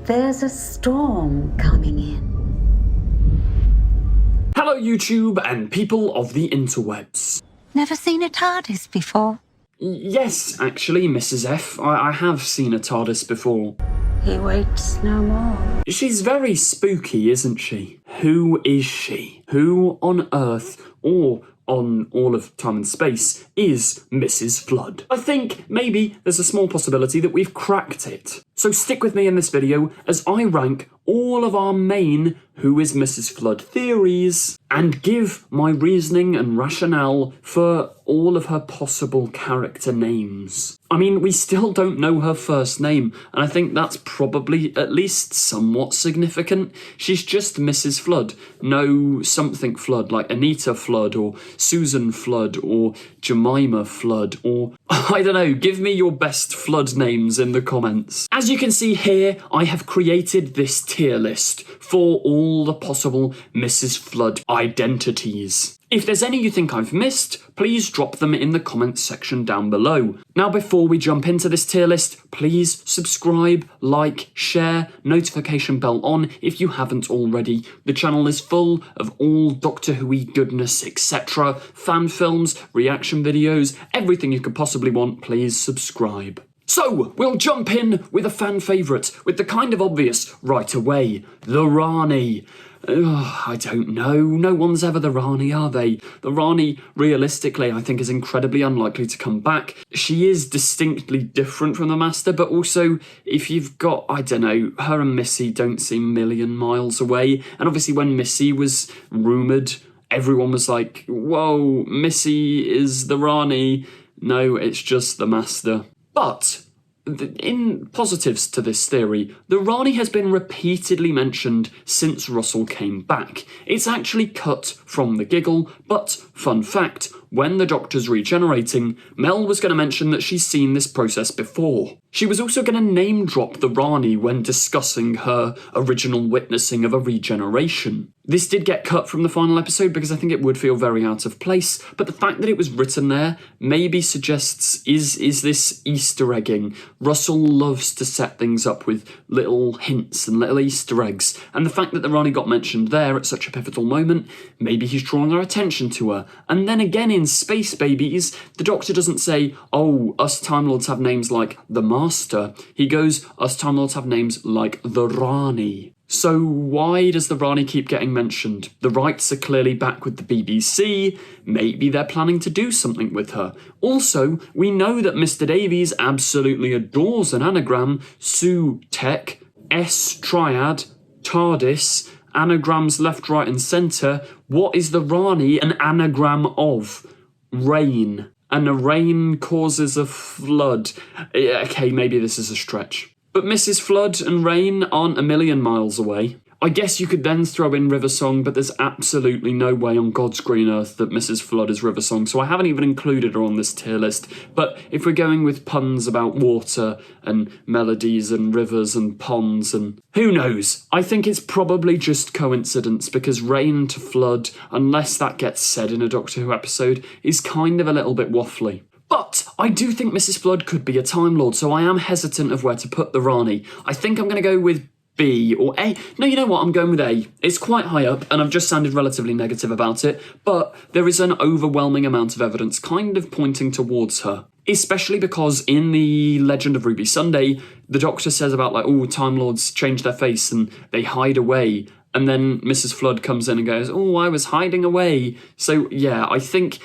There's a storm coming in. Hello YouTube and people of the interwebs. Never seen a TARDIS before? Yes, actually, Mrs. F. I have seen a TARDIS before. He waits no more. She's very spooky, isn't she? Who is she? Who on Earth, or on all of time and space, is Mrs. Flood? I think maybe there's a small possibility that we've cracked it. So stick with me in this video as I rank all of our main Who is Mrs. Flood theories and give my reasoning and rationale for all of her possible character names. I mean, we still don't know her first name, and I think that's probably at least somewhat significant. She's just Mrs. Flood, no something Flood, like Anita Flood, or Susan Flood, or Jemima Flood, or I don't know, give me your best Flood names in the comments. As you can see here, I have created this tier list for all the possible Mrs. Flood identities. If there's any you think I've missed, please drop them in the comments section down below. Now before we jump into this tier list, please subscribe, like, share, notification bell on if you haven't already. The channel is full of all Doctor Who-y goodness, etc. Fan films, reaction videos, everything you could possibly want, please subscribe. So, we'll jump in with a fan favourite, with the kind of obvious right away, the Rani. I don't know, no one's ever the Rani, are they? The Rani, realistically, I think is incredibly unlikely to come back. She is distinctly different from the Master, but also, if you've got, I don't know, her and Missy don't seem a million miles away, and obviously when Missy was rumoured, everyone was like, whoa, Missy is the Rani. No, it's just the Master. But in positives to this theory, the Rani has been repeatedly mentioned since Russell came back. It's actually cut from the giggle, but fun fact, when the Doctor's regenerating, Mel was going to mention that she's seen this process before. She was also going to name drop the Rani when discussing her original witnessing of a regeneration. This did get cut from the final episode because I think it would feel very out of place, but the fact that it was written there maybe suggests, is this Easter egging? Russell loves to set things up with little hints and little Easter eggs, and the fact that the Rani got mentioned there at such a pivotal moment, maybe he's drawing our attention to her. And then again in Space Babies, the Doctor doesn't say, oh, us Time Lords have names like the Master. He goes, us Time Lords have names like the Rani. So why does the Rani keep getting mentioned? The rights are clearly back with the BBC, maybe they're planning to do something with her. Also, we know that Mr. Davies absolutely adores an anagram, Su-Tech, S-Triad, TARDIS, anagrams left, right and centre. What is the Rani an anagram of? Rain. And a rain causes a flood. Okay, maybe this is a stretch. But Mrs. Flood and Rain aren't a million miles away. I guess you could then throw in River Song, but there's absolutely no way on God's green earth that Mrs. Flood is River Song, so I haven't even included her on this tier list. But if we're going with puns about water and melodies and rivers and ponds and who knows? I think it's probably just coincidence because rain to flood, unless that gets said in a Doctor Who episode, is kind of a little bit waffly. But I do think Mrs. Flood could be a Time Lord, so I am hesitant of where to put the Rani. I think I'm going to go with B or A. No, you know what? I'm going with A. It's quite high up, and I've just sounded relatively negative about it, but there is an overwhelming amount of evidence kind of pointing towards her. Especially because in the Legend of Ruby Sunday, the Doctor says about like, oh, Time Lords change their face and they hide away. And then Mrs. Flood comes in and goes, oh, I was hiding away. So yeah, I think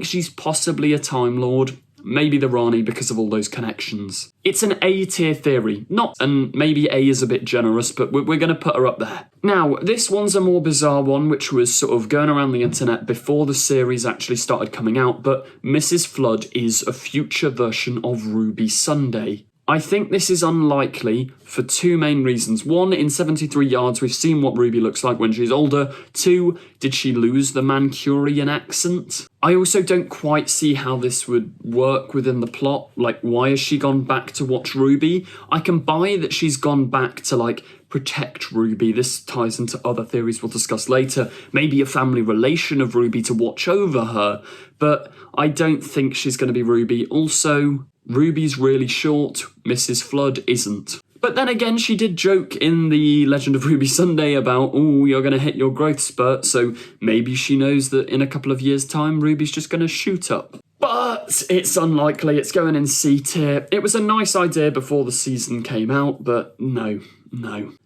she's possibly a Time Lord. Maybe the Rani because of all those connections. It's an A tier theory, and maybe A is a bit generous, but we're going to put her up there. Now, this one's a more bizarre one, which was sort of going around the internet before the series actually started coming out, but Mrs. Flood is a future version of Ruby Sunday. I think this is unlikely for two main reasons. One, in 73 Yards, we've seen what Ruby looks like when she's older. Two, did she lose the Mancurian accent? I also don't quite see how this would work within the plot. Like, why has she gone back to watch Ruby? I can buy that she's gone back to, like, protect Ruby. This ties into other theories we'll discuss later. Maybe a family relation of Ruby to watch over her. But I don't think she's going to be Ruby. Also, Ruby's really short, Mrs. Flood isn't. But then again, she did joke in the Legend of Ruby Sunday about, oh, you're going to hit your growth spurt, so maybe she knows that in a couple of years' time, Ruby's just going to shoot up. But it's unlikely, it's going in C tier. It was a nice idea before the season came out, but no.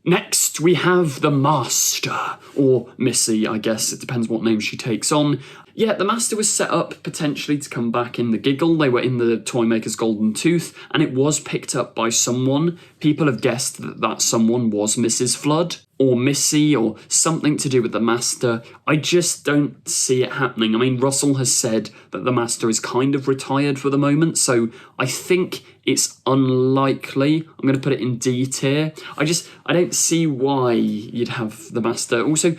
Next, we have the Master, or Missy, I guess. It depends what name she takes on. Yeah, the Master was set up potentially to come back in the Giggle. They were in the Toymaker's Golden Tooth, and it was picked up by someone. People have guessed that that someone was Mrs. Flood, or Missy, or something to do with the Master. I just don't see it happening. I mean, Russell has said that the Master is kind of retired for the moment, so I think it's unlikely. I'm going to put it in D tier. I don't see why you'd have the Master. Also,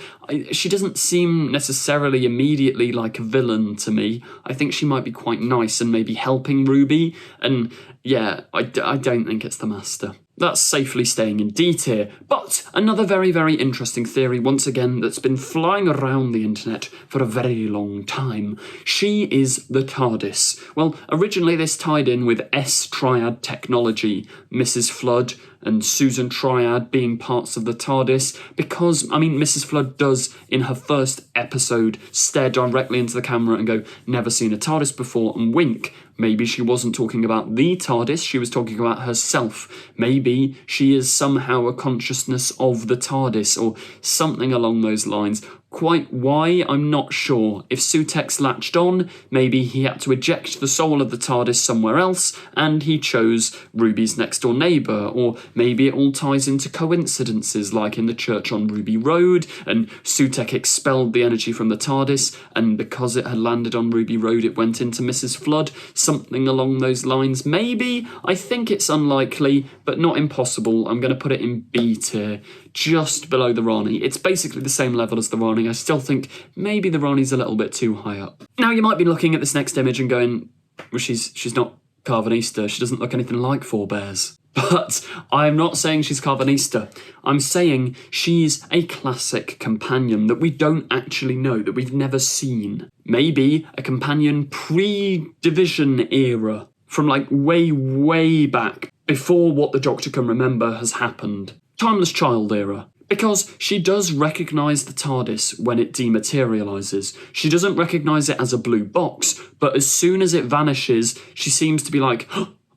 she doesn't seem necessarily immediately like a villain to me. I think she might be quite nice and maybe helping Ruby. And yeah, I don't think it's the Master. That's safely staying in D tier. But another very, very interesting theory, once again, that's been flying around the internet for a very long time. She is the TARDIS. Well, originally this tied in with S-Triad technology, Mrs. Flood and Susan Triad being parts of the TARDIS, because, I mean, Mrs. Flood does, in her first episode, stare directly into the camera and go, never seen a TARDIS before, and wink. Maybe she wasn't talking about the TARDIS, she was talking about herself. Maybe she is somehow a consciousness of the TARDIS, or something along those lines. Quite why, I'm not sure. If Sutex latched on, maybe he had to eject the soul of the TARDIS somewhere else, and he chose Ruby's next-door neighbour, or maybe it all ties into coincidences, like in the church on Ruby Road, and Sutex expelled the energy from the TARDIS, and because it had landed on Ruby Road, it went into Mrs. Flood, something along those lines. Maybe. I think it's unlikely, but not impossible. I'm going to put it in B tier, just below the Rani. It's basically the same level as the Rani. I still think maybe the Rani's a little bit too high up. Now, you might be looking at this next image and going, well, she's not Carvanista. She doesn't look anything like Forebears. But I'm not saying she's Carvanista. I'm saying she's a classic companion that we don't actually know, that we've never seen. Maybe a companion pre-Division era, from like way, way back, before what the Doctor can remember has happened. Timeless Child era. Because she does recognise the TARDIS when it dematerialises. She doesn't recognise it as a blue box, but as soon as it vanishes, she seems to be like,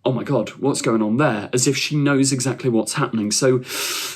oh my god, what's going on there? As if she knows exactly what's happening. So,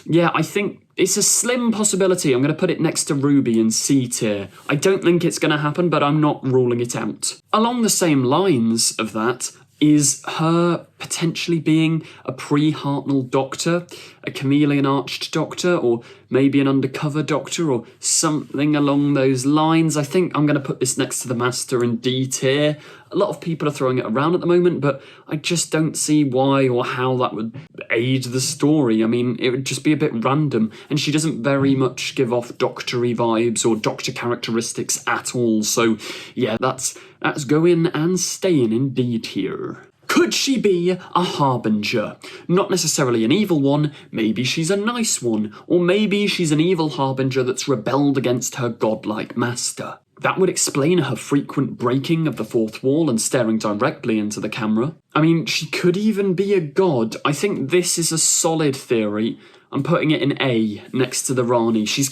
yeah, I think it's a slim possibility. I'm going to put it next to Ruby in C tier. I don't think it's going to happen, but I'm not ruling it out. Along the same lines of that is her potentially being a pre-Hartnell Doctor, a chameleon-arched Doctor, or maybe an undercover Doctor, or something along those lines. I think I'm going to put this next to the Master in D tier. A lot of people are throwing it around at the moment, but I just don't see why or how that would aid the story. I mean, it would just be a bit random, and she doesn't very much give off Doctor-y vibes or Doctor characteristics at all. So, yeah, that's going and staying in D tier. Could she be a Harbinger? Not necessarily an evil one, maybe she's a nice one, or maybe she's an evil Harbinger that's rebelled against her godlike master. That would explain her frequent breaking of the fourth wall and staring directly into the camera. I mean, she could even be a god. I think this is a solid theory. I'm putting it in A, next to the Rani. She's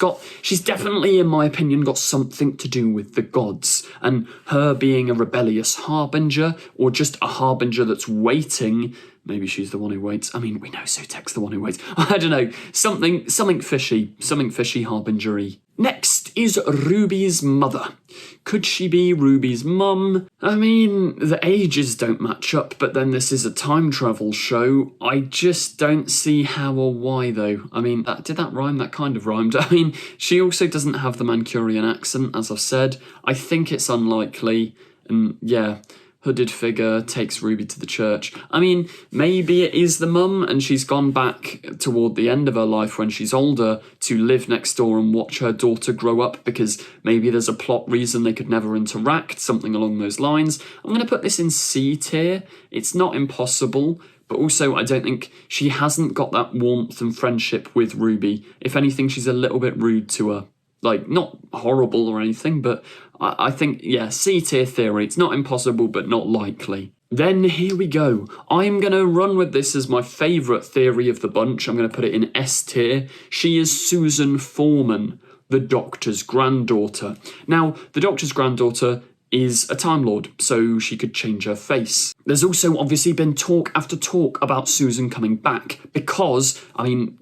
definitely, in my opinion, got something to do with the gods. And her being a rebellious Harbinger, or just a Harbinger that's waiting. Maybe she's the one who waits. I mean, we know Sutek's the one who waits. I don't know. Something fishy. Something fishy Harbinger-y. Next is Ruby's mother. Could she be Ruby's mum? I mean, the ages don't match up, but then this is a time travel show. I just don't see how or why, though. I mean, did that rhyme? That kind of rhymed. I mean, she also doesn't have the Mancunian accent, as I've said. I think it's unlikely, and yeah, hooded figure takes Ruby to the church. I mean, maybe it is the mum and she's gone back toward the end of her life when she's older to live next door and watch her daughter grow up, because maybe there's a plot reason they could never interact, something along those lines. I'm going to put this in C tier. It's not impossible, but also I don't think she hasn't got that warmth and friendship with Ruby. If anything, she's a little bit rude to her. Like, not horrible or anything, but I think, yeah, C tier theory. It's not impossible, but not likely. Then here we go. I'm going to run with this as my favourite theory of the bunch. I'm going to put it in S tier. She is Susan Foreman, the Doctor's granddaughter. Now, the Doctor's granddaughter is a Time Lord, so she could change her face. There's also obviously been talk after talk about Susan coming back because,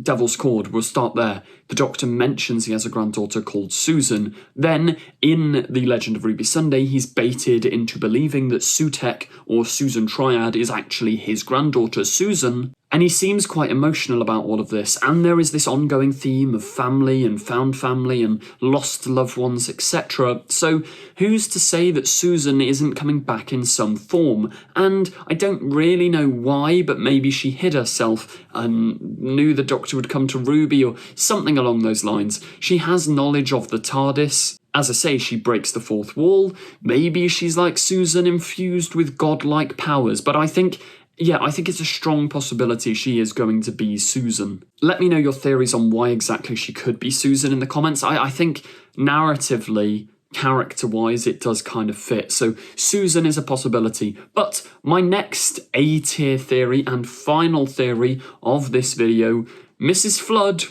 Devil's Cord, we'll start there. The Doctor mentions he has a granddaughter called Susan. Then, in The Legend of Ruby Sunday, he's baited into believing that Sutek, or Susan Triad, is actually his granddaughter, Susan. And he seems quite emotional about all of this, and there is this ongoing theme of family and found family and lost loved ones, etc. So who's to say that Susan isn't coming back in some form? And I don't really know why, but maybe she hid herself and knew the Doctor would come to Ruby or something along those lines. She has knowledge of the TARDIS. As I say, she breaks the fourth wall. Maybe she's like Susan, infused with godlike powers, but I think it's a strong possibility she is going to be Susan. Let me know your theories on why exactly she could be Susan in the comments. I think narratively, character-wise, it does kind of fit. So Susan is a possibility. But my next A-tier theory and final theory of this video, Mrs. Flood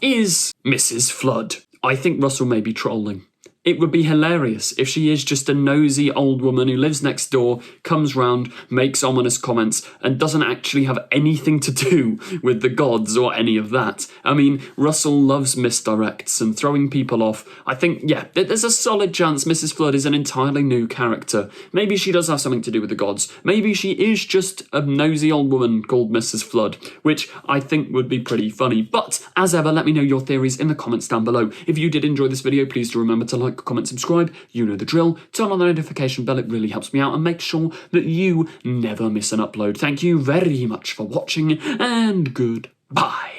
is Mrs. Flood. I think Russell may be trolling. It would be hilarious if she is just a nosy old woman who lives next door, comes round, makes ominous comments, and doesn't actually have anything to do with the gods or any of that. Russell loves misdirects and throwing people off. I think, there's a solid chance Mrs. Flood is an entirely new character. Maybe she does have something to do with the gods. Maybe she is just a nosy old woman called Mrs. Flood, which I think would be pretty funny. But, as ever, let me know your theories in the comments down below. If you did enjoy this video, please do remember to like, comment, subscribe, you know the drill, turn on the notification bell, it really helps me out, and make sure that you never miss an upload. Thank you very much for watching, and goodbye.